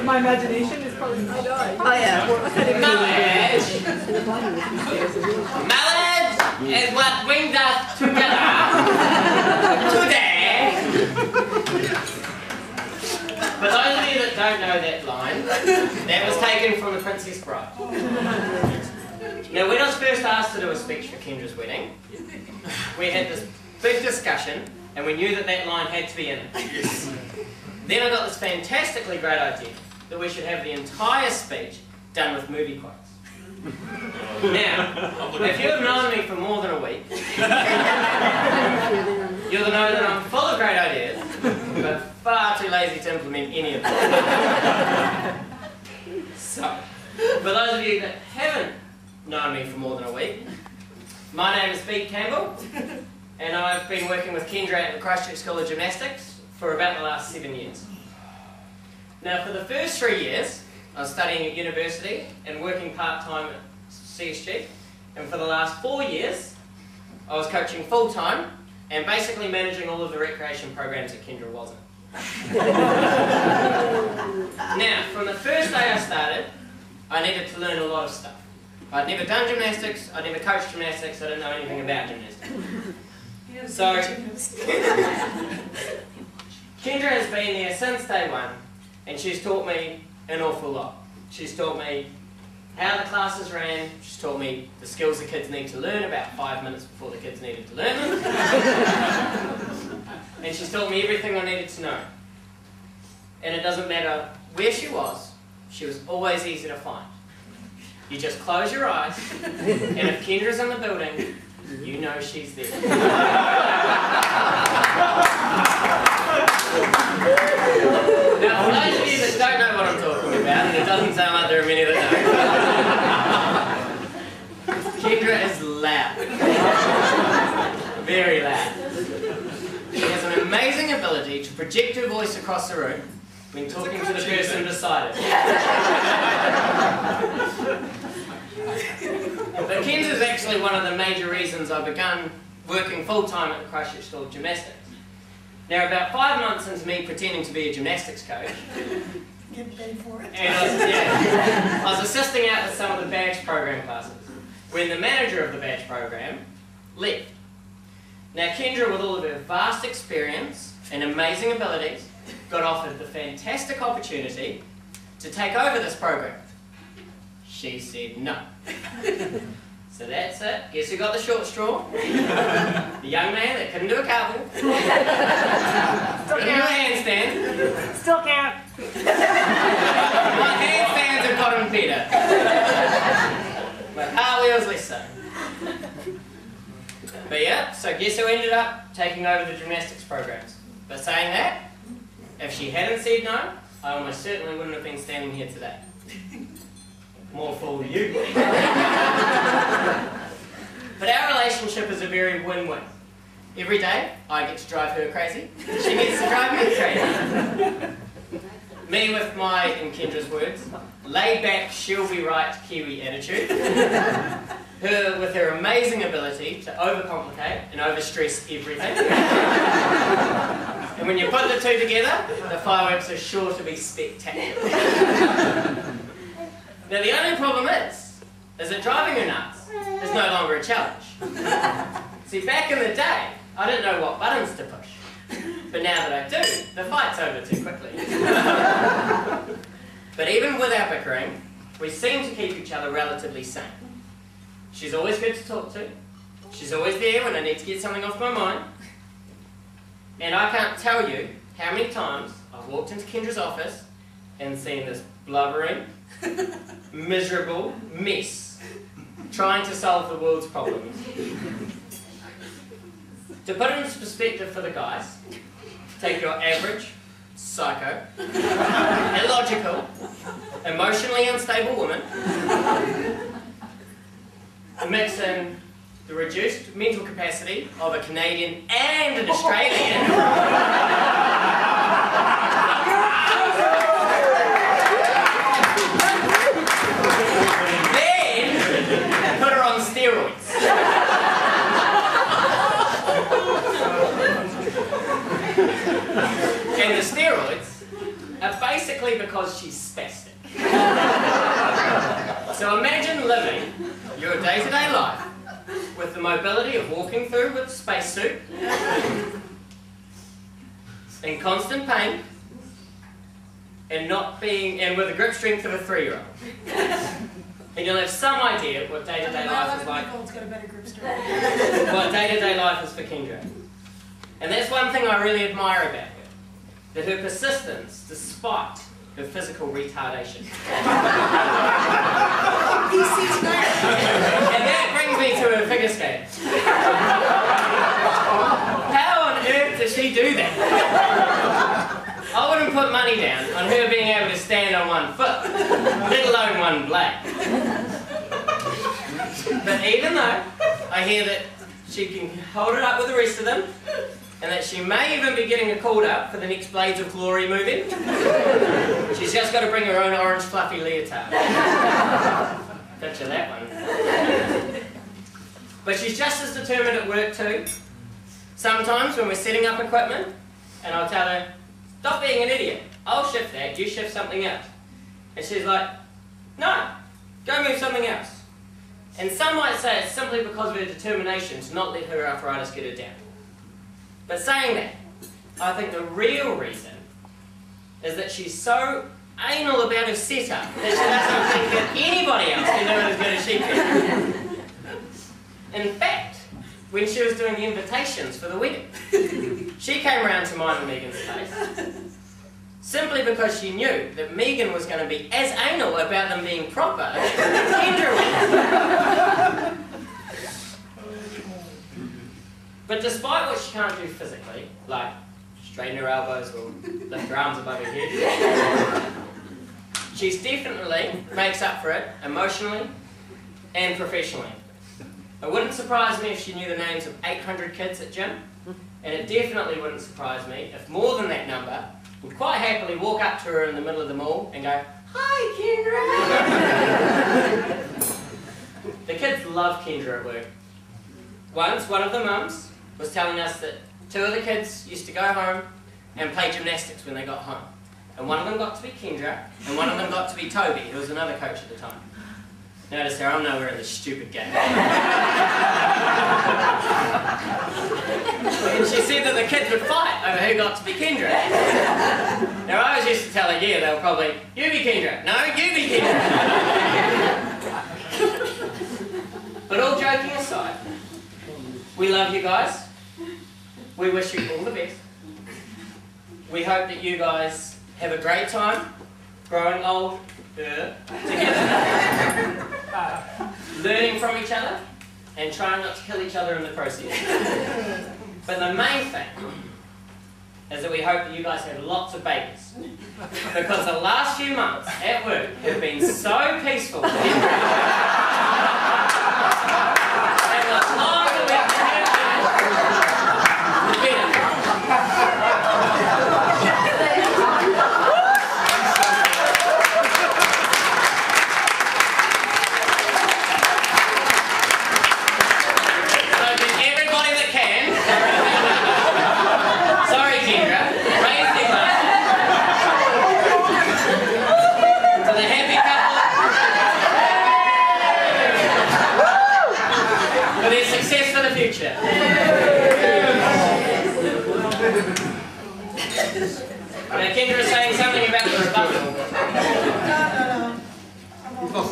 My imagination is probably my die. Oh yeah. Knowledge is what brings us together today. For those of you that don't know that line, that was taken from The Princess Bride. Now, when I was first asked to do a speech for Kendra's wedding, we had this big discussion, and we knew that that line had to be in it. Then I got this fantastically great idea that we should have the entire speech done with movie quotes. Now, if you have known me for more than a week, you'll know that I'm full of great ideas, but far too lazy to implement any of them. So, for those of you that haven't known me for more than a week, my name is Bede and I've been working with Kendra at the Christchurch School of Gymnastics for about the last 7 years. Now, for the first 3 years, I was studying at university and working part-time at CSG, and for the last 4 years, I was coaching full-time and basically managing all of the recreation programs that Kendra wasn't. Now, from the first day I started, I needed to learn a lot of stuff. I'd never done gymnastics, I'd never coached gymnastics, I didn't know anything about gymnastics. So, Kendra has been there since day one, and she's taught me an awful lot. She's taught me how the classes ran, she's taught me the skills the kids need to learn about 5 minutes before the kids needed to learn them. And she's taught me everything I needed to know. And it doesn't matter where she was always easy to find. You just close your eyes, and if Kendra's in the building, you know she's there. Now, for those of you that don't know what I'm talking about, and it doesn't sound like there are many that know, Kendra is loud. Very loud. She has an amazing ability to project her voice across the room when talking to the person beside her. But Kendra is actually one of the major reasons I began working full-time at the Christchurch School of Gymnastics. Now, about 5 months into me pretending to be a gymnastics coach, Get paid for it. and I was assisting out with some of the badge program classes when the manager of the badge program left. Now, Kendra, with all of her vast experience and amazing abilities, got offered the fantastic opportunity to take over this program. She said no. So that's it. Guess who got the short straw? The young man that couldn't do a cartwheel. Couldn't do a handstand. Still can't. My handstands have gotten better. But cartwheels less so. But yeah, so guess who ended up taking over the gymnastics programs? But saying that, if she hadn't said no, I almost certainly wouldn't have been standing here today. More fool you. But our relationship is a very win-win. Every day, I get to drive her crazy. She gets to drive me crazy. Me with my, in Kendra's words, laid-back, she'll-be-right Kiwi attitude. Her with her amazing ability to overcomplicate and overstress everything. And when you put the two together, the fireworks are sure to be spectacular. Now, the only problem is that driving her nuts is no longer a challenge. See, back in the day, I didn't know what buttons to push. But now that I do, the fight's over too quickly. But even with our bickering, we seem to keep each other relatively sane. She's always good to talk to. She's always there when I need to get something off my mind. And I can't tell you how many times I've walked into Kendra's office and seen this blubbering, miserable mess trying to solve the world's problems. To put it into perspective for the guys, take your average, psycho, illogical, emotionally unstable woman, mix in the reduced mental capacity of a Canadian and an Australian, then put her on steroids. And the steroids because she's spastic. So imagine living your day-to-day life with the mobility of walking through with a spacesuit, in constant pain, and with the grip strength of a 3-year-old. And you'll have some idea what day-to-day life is like. What day-to-day life is for Kendra. And that's one thing I really admire about her. That her persistence, despite her physical retardation. And that brings me to her figure skating. How on earth does she do that? I wouldn't put money down on her being able to stand on one foot, let alone one blade. But even though I hear that she can hold it up with the rest of them, and that she may even be getting called up for the next Blades of Glory movie, she's just got to bring her own orange fluffy leotard. Picture that one. But she's just as determined at work too. Sometimes when we're setting up equipment, and I'll tell her, stop being an idiot. I'll shift that, you shift something else. And she's like, no, go move something else. And some might say it's simply because of her determination to not let her arthritis get her down. But saying that, I think the real reason is that she's so anal about her setup that she doesn't think that anybody else can do it as good as she can. In fact, when she was doing the invitations for the wedding, she came around to mine and Megan's place simply because she knew that Megan was going to be as anal about them being proper as Kendra was. But despite what she can't do physically, like straighten her elbows or lift her arms above her head, she's definitely makes up for it emotionally and professionally. It wouldn't surprise me if she knew the names of 800 kids at gym, and it definitely wouldn't surprise me if more than that number would quite happily walk up to her in the middle of the mall and go, "Hi, Kendra!" The kids love Kendra at work. Once, one of the mums was telling us that 2 of the kids used to go home and play gymnastics when they got home. And one of them got to be Kendra, and one of them got to be Toby, who was another coach at the time. Notice how I'm nowhere in this stupid game. And she said that the kids would fight over who got to be Kendra. Now I always used to tell her, yeah, they were probably, you be Kendra. No, you be Kendra. But all joking aside, we love you guys. We wish you all the best. We hope that you guys have a great time growing old together, learning from each other, and trying not to kill each other in the process. But the main thing is that we hope that you guys have lots of babies. Because the last few months at work have been so peaceful. And the longer we can have the better. Now Kendra is saying something about the rebuttal. No. I'm all